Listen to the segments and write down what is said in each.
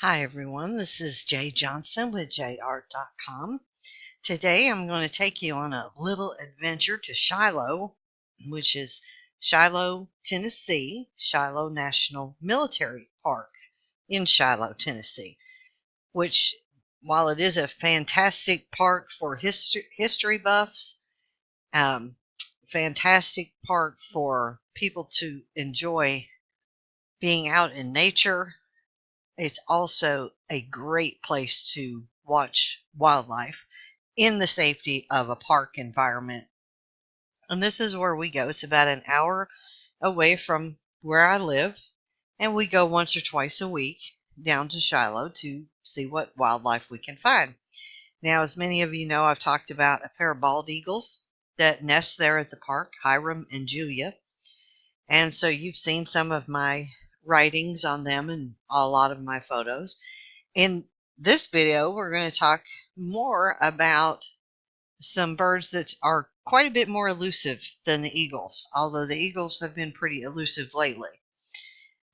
Hi everyone, this is Jay Johnson with jart.com. Today I'm going to take you on a little adventure to Shiloh, which is Shiloh, Tennessee, Shiloh National Military Park in Shiloh, Tennessee, which, while it is a fantastic park for history buffs, um, fantastic park for people to enjoy being out in nature, it's also a great place to watch wildlife in the safety of a park environment. And this is where we go. It's about an hour away from where I live, and we go once or twice a week down to Shiloh to see what wildlife we can find. Now, as many of you know, I've talked about a pair of bald eagles that nest there at the park, Hiram and Julia. And so you've seen some of my writings on them and a lot of my photos. In this video, we're going to talk more about some birds that are quite a bit more elusive than the eagles, although the eagles have been pretty elusive lately.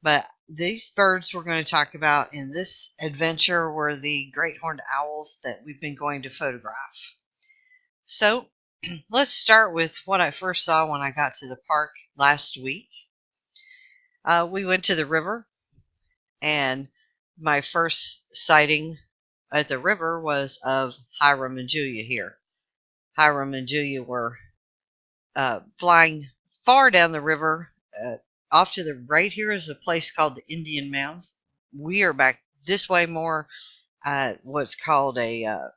But these birds we're going to talk about in this adventure were the great horned owls that we've been going to photograph. So let's start with what I first saw when I got to the park last week. We went to the river, and my first sighting at the river was of Hiram and Julia here. Hiram and Julia were flying far down the river. Off to the right here is a place called the Indian Mounds. We are back this way more at what's called a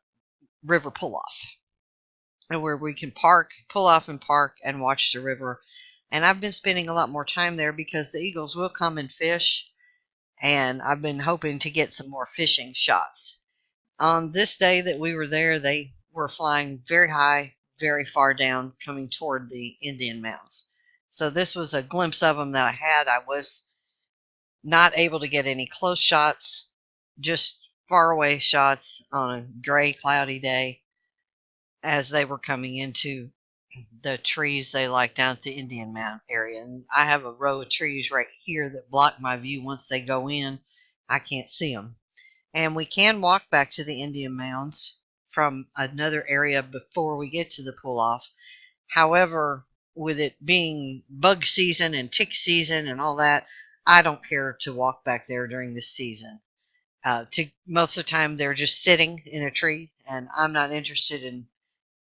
river pull-off, and where we can pull off and park and watch the river. And I've been spending a lot more time there because the eagles will come and fish, and I've been hoping to get some more fishing shots. On this day that we were there, they were flying very high, very far down, coming toward the Indian Mounds. So this was a glimpse of them that I had. I was not able to get any close shots, just far away shots on a gray, cloudy day as they were coming into the trees they like down at the Indian Mound area. And I have a row of trees right here that block my view. Once they go in, I can't see them. And we can walk back to the Indian Mounds from another area before we get to the pull-off. However, with it being bug season and tick season and all that, I don't care to walk back there during this season. Most of the time, they're just sitting in a tree, and I'm not interested in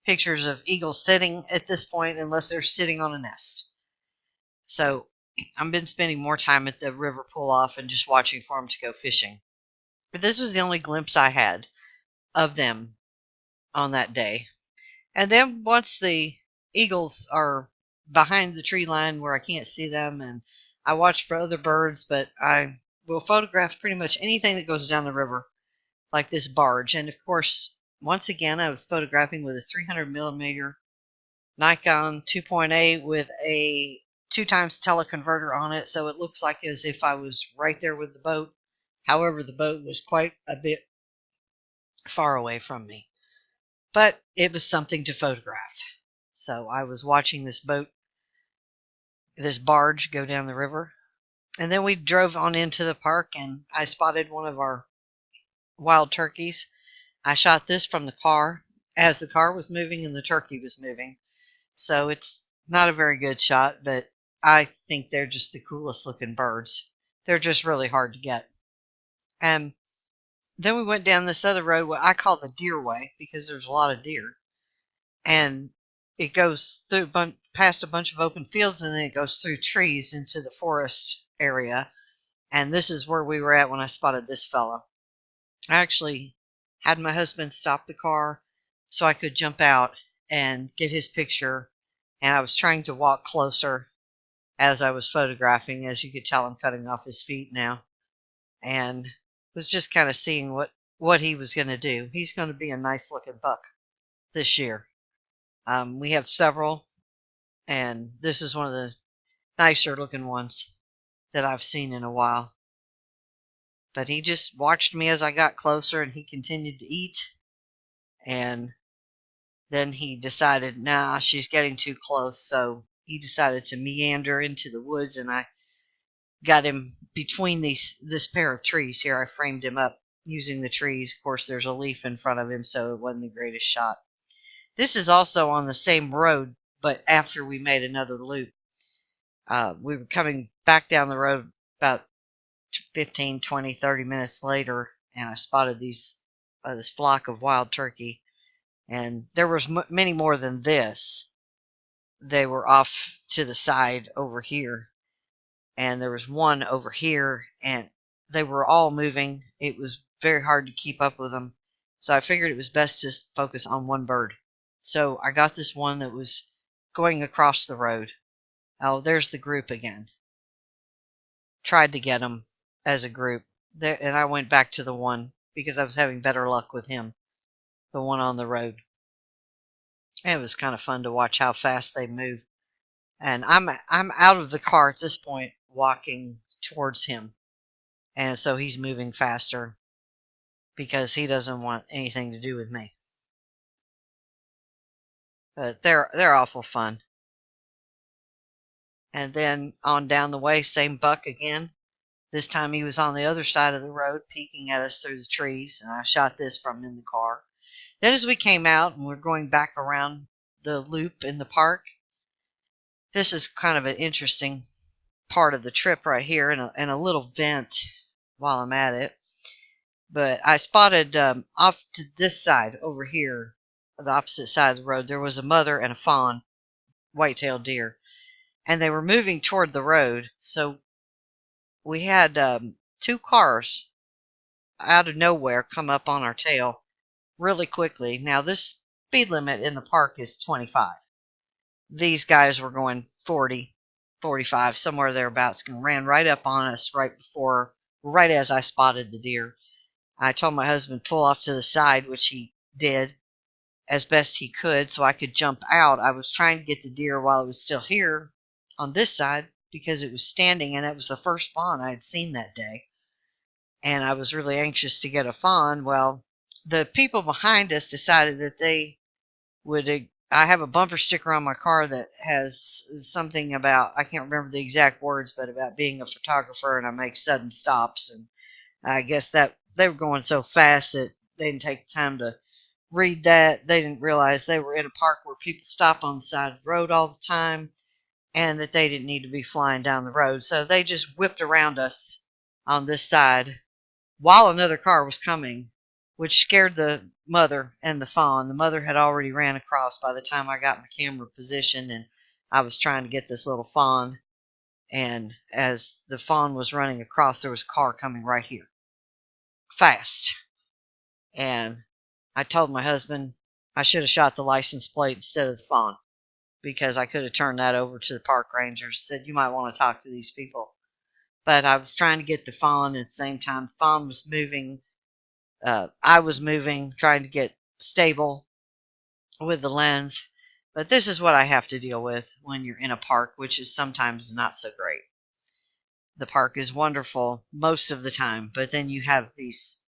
pictures of eagles sitting at this point unless they're sitting on a nest. So I've been spending more time at the river pull-off and just watching for them to go fishing. But this was the only glimpse I had of them on that day. And then once the eagles are behind the tree line where I can't see them, and I watch for other birds, but I will photograph pretty much anything that goes down the river, like this barge. And of course, once again, I was photographing with a 300 millimeter Nikon 2.8 with a 2x teleconverter on it, so it looks like as if I was right there with the boat. However, the boat was quite a bit far away from me. But it was something to photograph. So I was watching this barge go down the river. And then we drove on into the park, and I spotted one of our wild turkeys. I shot this from the car as the car was moving and the turkey was moving. So it's not a very good shot, but I think they're just the coolest looking birds. They're just really hard to get. And then we went down this other road, what I call the deer way, because there's a lot of deer. And it goes through past a bunch of open fields, and then it goes through trees into the forest area. And this is where we were at when I spotted this fellow. I actually had my husband stop the car so I could jump out and get his picture. And I was trying to walk closer as I was photographing. As you could tell, I'm cutting off his feet now. And was just kind of seeing what he was going to do. He's going to be a nice looking buck this year. We have several, and this is one of the nicer looking ones that I've seen in a while. But he just watched me as I got closer, and he continued to eat. And then he decided, nah, she's getting too close. So he decided to meander into the woods, and I got him between this pair of trees here. I framed him up using the trees. Of course, there's a leaf in front of him, so it wasn't the greatest shot. This is also on the same road, but after we made another loop. We were coming back down the road about 15, 20, 30 minutes later, and I spotted this flock of wild turkey. And there was many more than this. They were off to the side over here, and there was one over here, and they were all moving. It was very hard to keep up with them, so I figured it was best to focus on one bird. So I got this one that was going across the road. Oh, there's the group again. Tried to get them as a group, and I went back to the one because I was having better luck with him, the one on the road. It was kind of fun to watch how fast they move. And I'm out of the car at this point, walking towards him, and so he's moving faster because he doesn't want anything to do with me. But they're awful fun. And then on down the way, same buck again. This time he was on the other side of the road, peeking at us through the trees, and I shot this from in the car. Then as we came out and we're going back around the loop in the park, this is kind of an interesting part of the trip right here, and a little vent while I'm at it. But I spotted off to this side over here, the opposite side of the road, there was a mother and a fawn, white-tailed deer, and they were moving toward the road. So we had two cars out of nowhere come up on our tail really quickly. Now, this speed limit in the park is 25. These guys were going 40, 45, somewhere thereabouts, and ran right up on us right as I spotted the deer. I told my husband to pull off to the side, which he did as best he could so I could jump out. I was trying to get the deer while it was still here on this side because it was standing, and it was the first fawn I had seen that day. And I was really anxious to get a fawn. Well, the people behind us decided that they would. I have a bumper sticker on my car that has something about, I can't remember the exact words, but about being a photographer and I make sudden stops. And I guess that they were going so fast that they didn't take the time to read that. They didn't realize they were in a park where people stop on the side of the road all the time and that they didn't need to be flying down the road. So they just whipped around us on this side while another car was coming, which scared the mother and the fawn. The mother had already ran across by the time I got my camera positioned, and I was trying to get this little fawn. And as the fawn was running across, there was a car coming right here, fast. And I told my husband I should have shot the license plate instead of the fawn because I could have turned that over to the park rangers and said, you might want to talk to these people. But I was trying to get the fawn at the same time. The fawn was moving. I was moving, trying to get stable with the lens. But this is what I have to deal with when you're in a park, which is sometimes not so great. The park is wonderful most of the time, but then you have these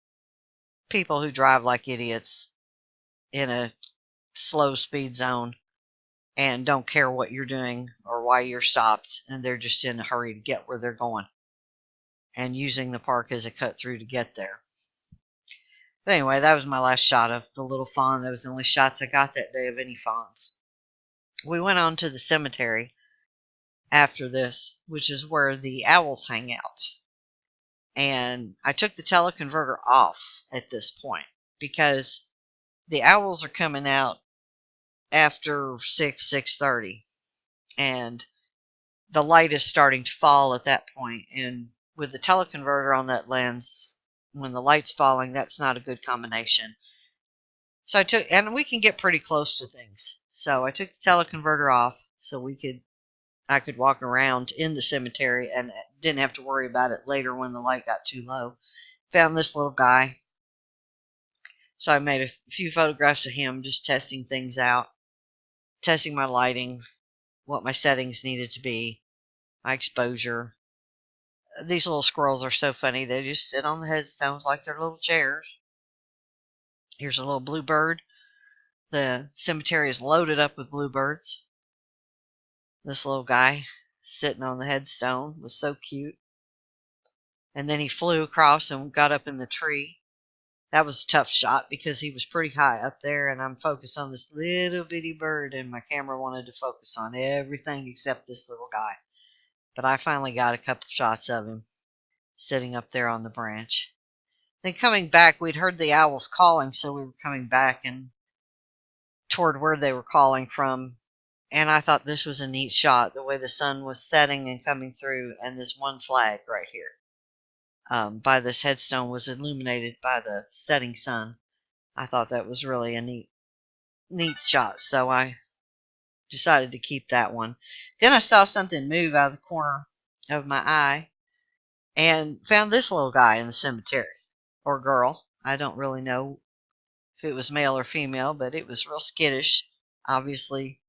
people who drive like idiots in a slow speed zone and don't care what you're doing or why you're stopped, and they're just in a hurry to get where they're going and using the park as a cut through to get there. But anyway, that was my last shot of the little fawn. That was the only shots I got that day of any fawns. We went on to the cemetery after this, which is where the owls hang out. And I took the teleconverter off at this point because the owls are coming out after 6:30. And the light is starting to fall at that point. And with the teleconverter on that lens, when the light's falling, that's not a good combination. So and we can get pretty close to things. So I took the teleconverter off so I could walk around in the cemetery and didn't have to worry about it later when the light got too low. Found this little guy. So I made a few photographs of him, just testing things out, testing my lighting, what my settings needed to be, my exposure. These little squirrels are so funny. They just sit on the headstones like they're little chairs. Here's a little bluebird. The cemetery is loaded up with bluebirds. This little guy sitting on the headstone was so cute. and then he flew across and got up in the tree. That was a tough shot because he was pretty high up there, and I'm focused on this little bitty bird, and my camera wanted to focus on everything except this little guy. But I finally got a couple shots of him sitting up there on the branch. Then coming back, we'd heard the owls calling, so we were coming back and toward where they were calling from. And I thought this was a neat shot, the way the sun was setting and coming through, and this one flag right here by this headstone was illuminated by the setting sun. I thought that was really a neat shot, so I decided to keep that one. Then I saw something move out of the corner of my eye and found this little guy in the cemetery, or girl. I don't really know if it was male or female, but it was real skittish. Obviously,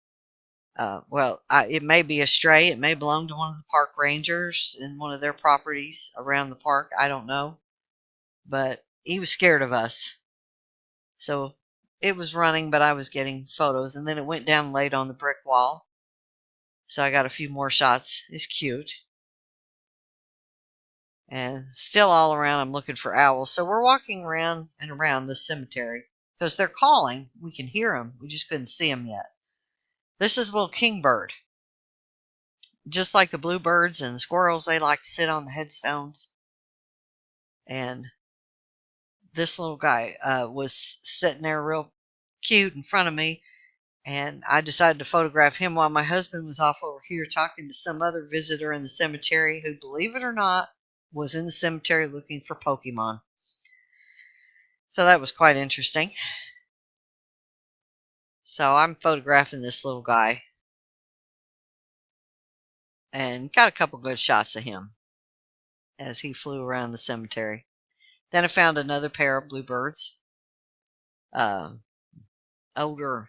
it may be a stray. It may belong to one of the park rangers in one of their properties around the park. I don't know. But he was scared of us. So it was running, but I was getting photos. And then it went down and laid on the brick wall. So I got a few more shots. It's cute. And still all around, I'm looking for owls. So we're walking around and around the cemetery. Because they're calling. We can hear them. We just couldn't see them yet. This is a little kingbird. Just like the bluebirds and the squirrels, they like to sit on the headstones. And this little guy was sitting there real cute in front of me. And I decided to photograph him while my husband was off over here talking to some other visitor in the cemetery who, believe it or not, was in the cemetery looking for Pokemon. So that was quite interesting. So I'm photographing this little guy and got a couple good shots of him as he flew around the cemetery. Then I found another pair of bluebirds, older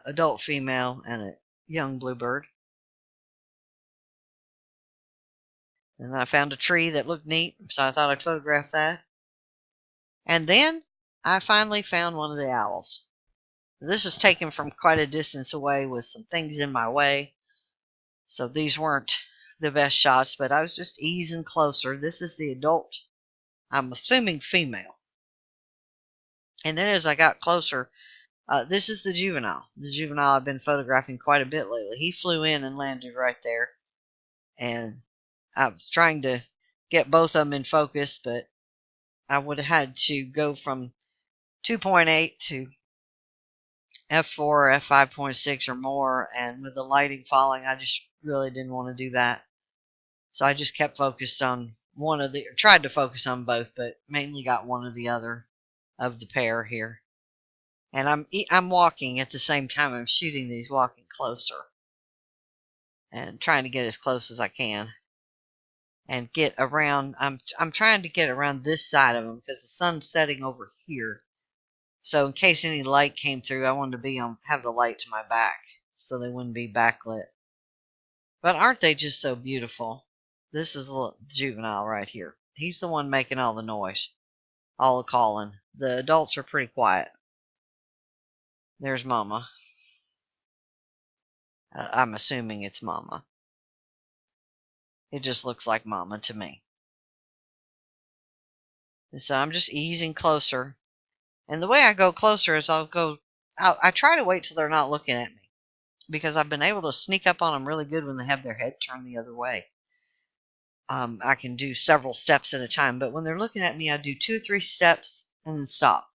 adult female and a young bluebird. And I found a tree that looked neat, so I thought I'd photograph that. And then I finally found one of the owls. This was taken from quite a distance away with some things in my way. So these weren't the best shots, but I was just easing closer. This is the adult. I'm assuming female. And then as I got closer, this is the juvenile. The juvenile I've been photographing quite a bit lately. He flew in and landed right there. And I was trying to get both of them in focus, but I would have had to go from 2.8 to f4 or f5.6 or more, and with the lighting falling, I just really didn't want to do that. So I just kept focused on tried to focus on both, but mainly got one or the other of the pair here. And I'm walking at the same time I'm shooting these, walking closer and trying to get as close as I can and get around. I'm trying to get around this side of them because the sun's setting over here. So in case any light came through, I wanted to have the light to my back so they wouldn't be backlit. But aren't they just so beautiful? This is a little juvenile right here. He's the one making all the noise, all the calling. The adults are pretty quiet. There's Mama. I'm assuming it's Mama. It just looks like Mama to me. And so I'm just easing closer. And the way I go closer is I try to wait till they're not looking at me, because I've been able to sneak up on them really good when they have their head turned the other way. I can do several steps at a time, but when they're looking at me, I do 2 or 3 steps and then stop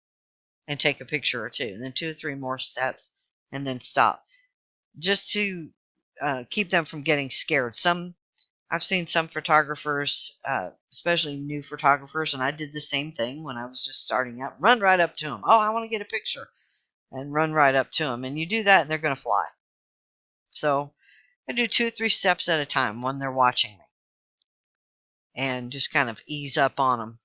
and take a picture or two, and then 2 or 3 more steps and then stop, just to keep them from getting scared. I've seen some photographers, especially new photographers, and I did the same thing when I was just starting out. Run right up to them. Oh, I want to get a picture. And run right up to them. And you do that, and they're going to fly. So I do 2 or 3 steps at a time when they're watching me. And just kind of ease up on them.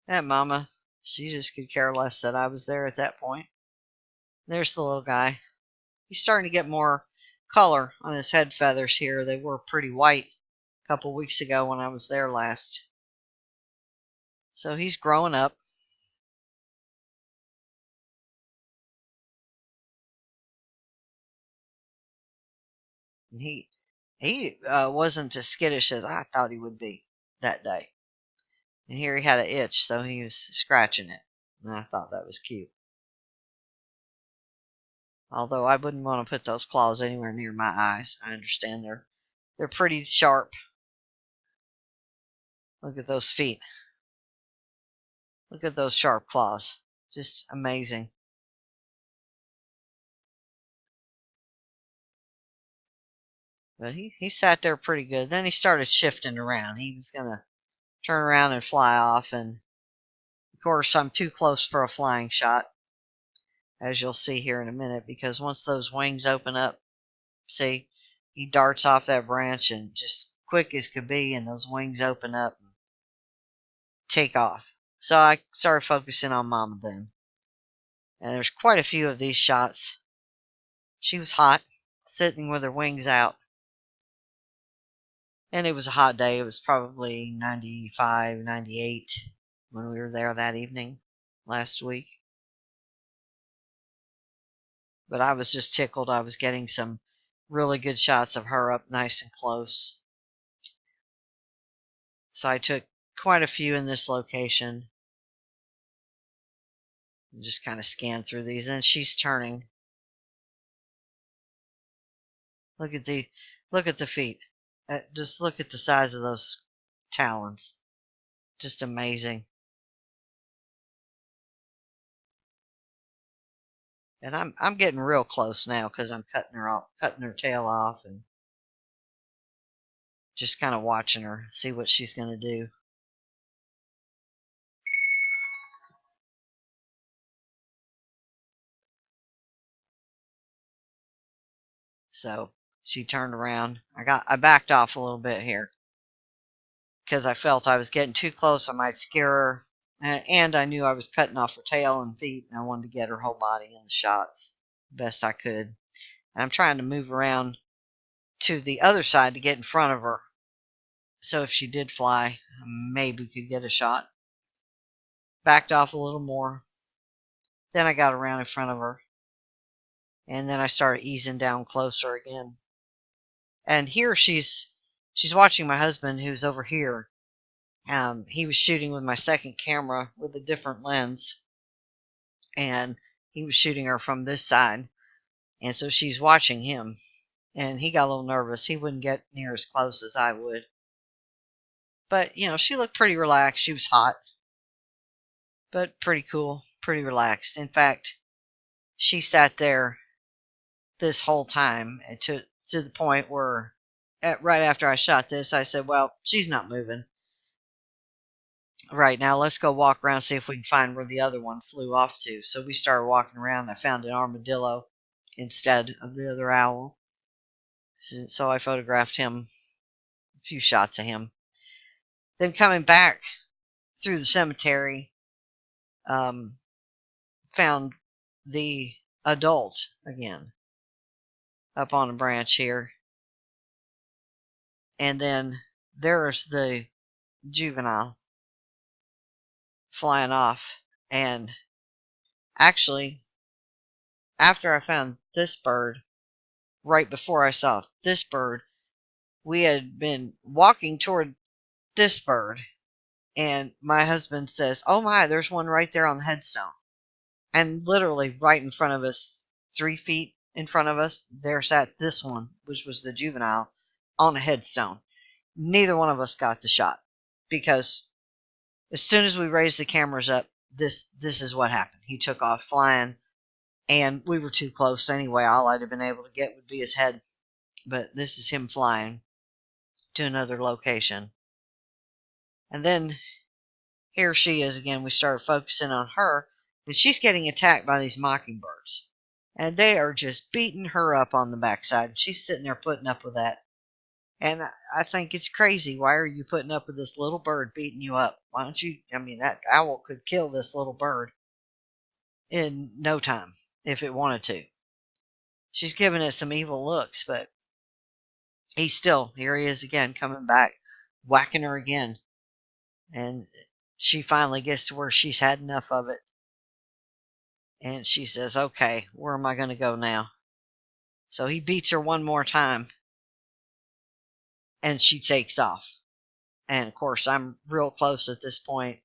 That Mama, she just could care less that I was there at that point. There's the little guy. He's starting to get more color on his head feathers here. They were pretty white a couple weeks ago when I was there last. So he's growing up. And he wasn't as skittish as I thought he would be that day. And here he had an itch, so he was scratching it. And I thought that was cute. Although I wouldn't want to put those claws anywhere near my eyes. I understand they're pretty sharp. Look at those feet. Look at those sharp claws. Just amazing. But he sat there pretty good. Then he started shifting around. He was going to turn around and fly off. And, of course, I'm too close for a flying shot, as you'll see here in a minute, because once those wings open up, see, he darts off that branch and just quick as could be, and those wings open up and take off. So I started focusing on Mama then. And there's quite a few of these shots. She was hot, sitting with her wings out. And it was a hot day. It was probably 95, 98 when we were there that evening last week. But I was just tickled. I was getting some really good shots of her up nice and close. So I took quite a few in this location. And just kind of scanned through these. And she's turning. Look at the feet. Just look at the size of those talons. Just amazing. And I'm getting real close now because I'm cutting her tail off, and just kind of watching her, see what she's going to do. So she turned around. I backed off a little bit here because I felt I was getting too close. I might scare her, and I knew I was cutting off her tail and feet, and I wanted to get her whole body in the shots best I could. And I'm trying to move around to the other side to get in front of her. So if she did fly, maybe could get a shot. Backed off a little more. Then I got around in front of her. And then I started easing down closer again. And here she's watching my husband, who's over here. He was shooting with my second camera with a different lens. And he was shooting her from this side. And so she's watching him. And he got a little nervous. He wouldn't get near as close as I would. But, she looked pretty relaxed. She was hot. But pretty cool, pretty relaxed. In fact, she sat there this whole time to the point where right after I shot this, I said, well, she's not moving. Right now, let's go walk around, see if we can find where the other one flew off to. So we started walking around. I found an armadillo instead of the other owl. So I photographed him, a few shots of him. Then coming back through the cemetery, found the adult again up on a branch here. And then there's the juvenile flying off. And actually, after I found this bird, right before I saw this bird, we had been walking toward this bird. And my husband says, oh my, there's one right there on the headstone. And literally right in front of us, 3 feet in front of us, there sat this one, which was the juvenile, on a headstone. Neither one of us got the shot because as soon as we raised the cameras up, this is what happened. He took off flying, and we were too close anyway. All I'd have been able to get would be his head. But this is him flying to another location. And then here she is again. We started focusing on her, and she's getting attacked by these mockingbirds. And they are just beating her up on the backside. She's sitting there putting up with that. And I think it's crazy. Why are you putting up with this little bird beating you up? Why don't you? That owl could kill this little bird in no time if it wanted to. She's giving it some evil looks, but here he is again, coming back, whacking her again. And she finally gets to where she's had enough of it. And she says, okay, where am I going to go now? So he beats her one more time. and she takes off. And of course, I'm real close at this point.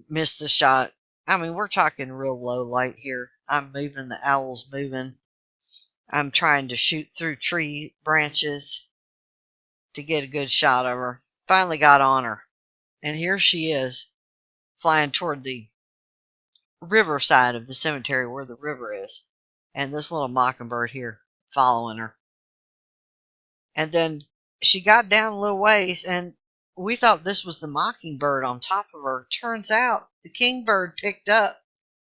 Missed the shot. I mean, we're talking real low light here. I'm moving, the owl's moving. I'm trying to shoot through tree branches to get a good shot of her. Finally got on her. And here she is, flying toward the river side of the cemetery where the river is. And this little mockingbird here following her. And then she got down a little ways, and we thought this was the mockingbird on top of her. Turns out the kingbird picked up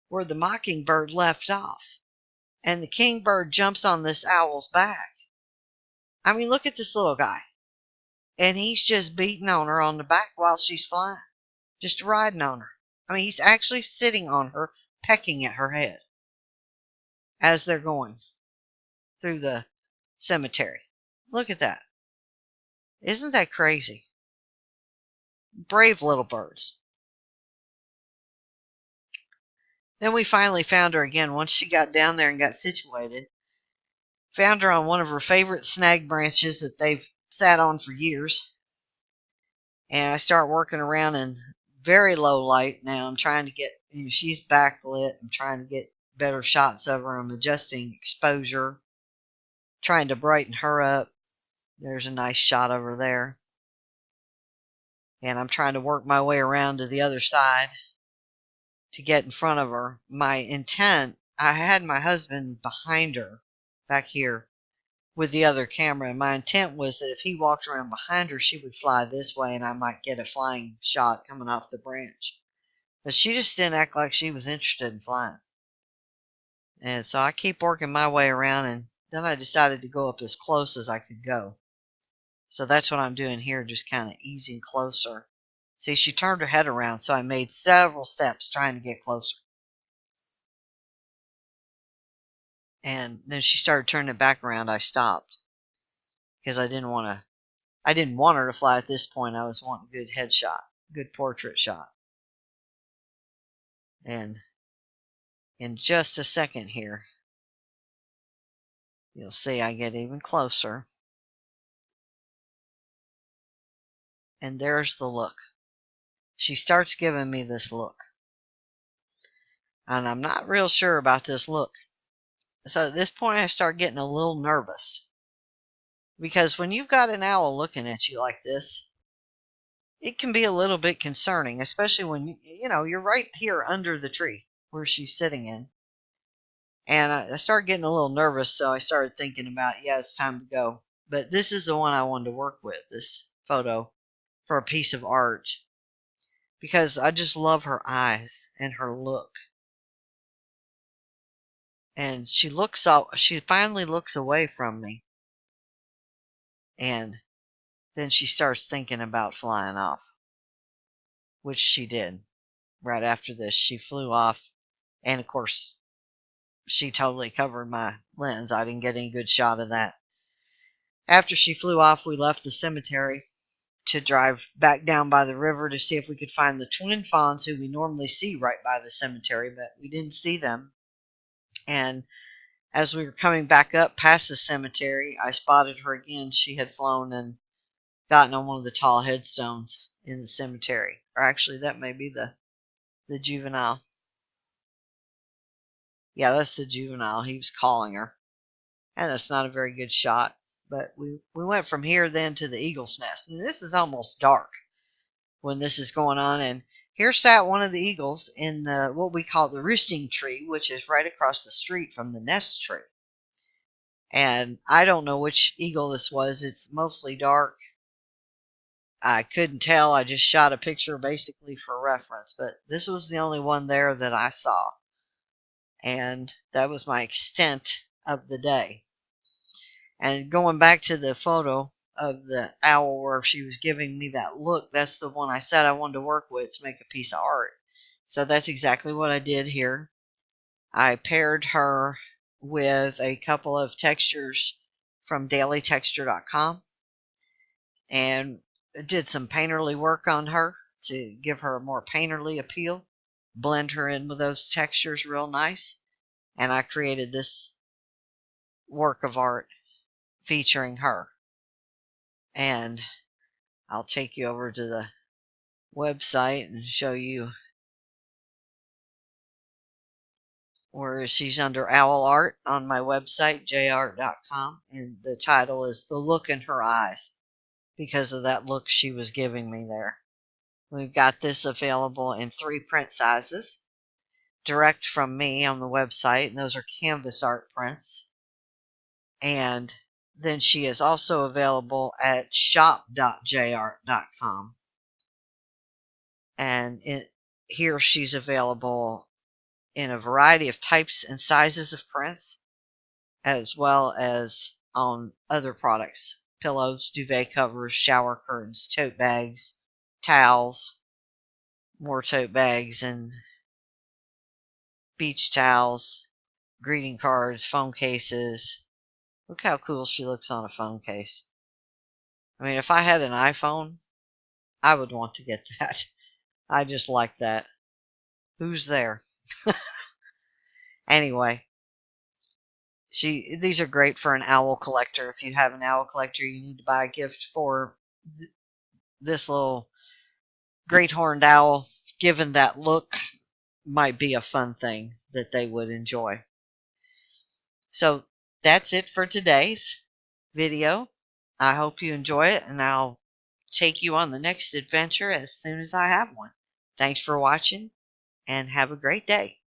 where the mockingbird left off. And the kingbird jumps on this owl's back. I mean, look at this little guy. And he's just beating on her on the back while she's flying. Just riding on her. I mean, he's actually sitting on her, pecking at her head as they're going through the cemetery. Look at that. Isn't that crazy? Brave little birds. Then we finally found her again once she got down there and got situated. Found her on one of her favorite snag branches that they've sat on for years. And I start working around in very low light now. I'm trying to get, she's backlit. I'm trying to get better shots of her. I'm adjusting exposure, trying to brighten her up. There's a nice shot of her there. And I'm trying to work my way around to the other side to get in front of her. My intent, I had my husband behind her back here with the other camera. And my intent was that if he walked around behind her, she would fly this way and I might get a flying shot coming off the branch. But she just didn't act like she was interested in flying. And so I keep working my way around, and then I decided to go up as close as I could go. So that's what I'm doing here, just kind of easing closer. See, she turned her head around, so I made several steps trying to get closer. And then she started turning it back around. I stopped because I didn't want her to fly at this point. I was wanting a good headshot, good portrait shot. And in just a second here, you'll see I get even closer. And there's the look. She starts giving me this look. And I'm not real sure about this look. So at this point, I start getting a little nervous. Because when you've got an owl looking at you like this, it can be a little bit concerning, especially when, you're right here under the tree where she's sitting in. And I started getting a little nervous, so I started thinking about, it's time to go. But this is the one I wanted to work with, this photo, for a piece of art. Because I just love her eyes and her look. And she finally looks away from me. And then she starts thinking about flying off. Which she did. Right after this, she flew off. And of course, she totally covered my lens. I didn't get any good shot of that. After she flew off, we left the cemetery to drive back down by the river to see if we could find the twin fawns who we normally see right by the cemetery, but we didn't see them. And as we were coming back up past the cemetery, I spotted her again. She had flown and gotten on one of the tall headstones in the cemetery. Or actually, that may be the juvenile. Yeah, that's the juvenile. He was calling her. And that's not a very good shot. But we went from here then to the eagle's nest. And this is almost dark when this is going on. And here sat one of the eagles in what we call the roosting tree, which is right across the street from the nest tree. And I don't know which eagle this was. It's mostly dark. I couldn't tell. I just shot a picture basically for reference. But this was the only one there that I saw. And that was my extent of the day. And going back to the photo of the owl where she was giving me that look, that's the one I said I wanted to work with to make a piece of art. So that's exactly what I did here. I paired her with a couple of textures from dailytexture.com and did some painterly work on her to give her a more painterly appeal, blend her in with those textures real nice, and I created this work of art featuring her. And I'll take you over to the website and show you where she's under owl art on my website, jart.com, and the title is The Look in Her Eyes, because of that look she was giving me there. We've got this available in 3 print sizes, direct from me on the website, and those are canvas art prints. And then she is also available at shop.jart.com. And here she's available in a variety of types and sizes of prints, as well as on other products: pillows, duvet covers, shower curtains, tote bags, towels, more tote bags, and beach towels, greeting cards, phone cases. Look how cool she looks on a phone case. I mean, if I had an iPhone, I would want to get that. I just like that. Who's there? Anyway, these are great for an owl collector. If you have an owl collector, you need to buy a gift for this little great horned owl. Given that look, might be a fun thing that they would enjoy. So that's it for today's video. I hope you enjoy it, and I'll take you on the next adventure as soon as I have one. Thanks for watching, and have a great day.